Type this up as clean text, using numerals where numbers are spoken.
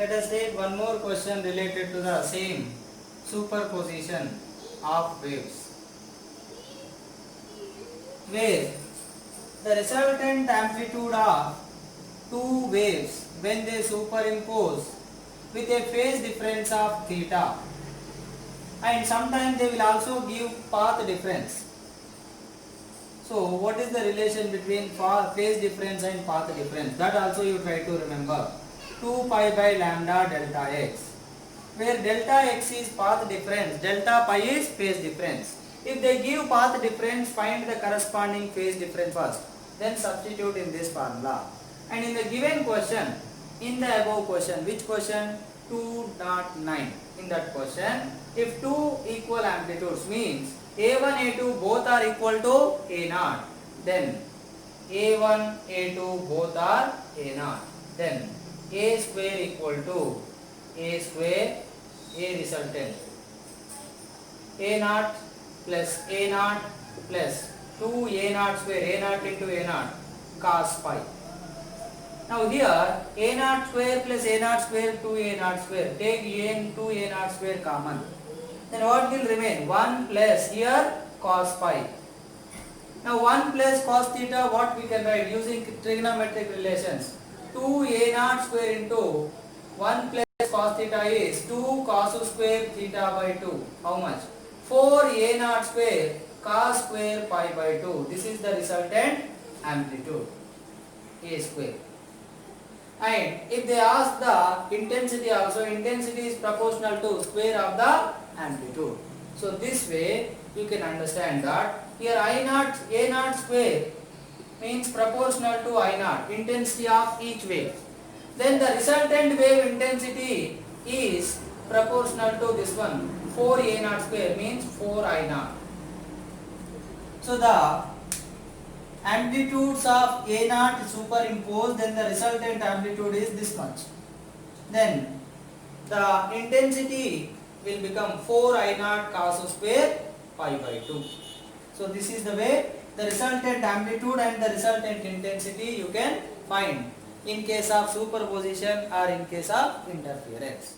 Let us take one more question related to the same superposition of waves, where the resultant amplitude of two waves when they superimpose with a phase difference of theta, and sometimes they will also give path difference. So what is the relation between phase difference and path difference? That also you try to remember. 2 pi by lambda delta x, where delta x is path difference, delta pi is phase difference. If they give path difference, find the corresponding phase difference first, then substitute in this formula. And in the given question, in the above question, which question? 2.9. In that question, if two equal amplitudes means A1, A2 both are equal to A0, then A1, A2 both are A0, then A square equal to A square, A resultant, A0 plus A0 plus 2 A0 square, A0 into A0 cos pi. Now here A0 square plus A0 square 2 A0 square, take A and 2 A0 square common, then what will remain? 1 plus here cos pi. Now 1 plus cos theta, what we can write using trigonometric relations? 2 A0 square into 1 plus cos theta is 2 cos square theta by 2. How much? 4 A0 square cos square pi by 2. This is the resultant amplitude, A square. And if they ask the intensity also, intensity is proportional to square of the amplitude. So this way you can understand that here I0, A0 square means proportional to I0, intensity of each wave. Then the resultant wave intensity is proportional to this one, 4 A0 square means 4 I0. So the amplitudes of A0 superimposed, then the resultant amplitude is this much. Then the intensity will become 4 I0 cos square pi by 2. So this is the way the resultant amplitude and the resultant intensity you can find in case of superposition or in case of interference.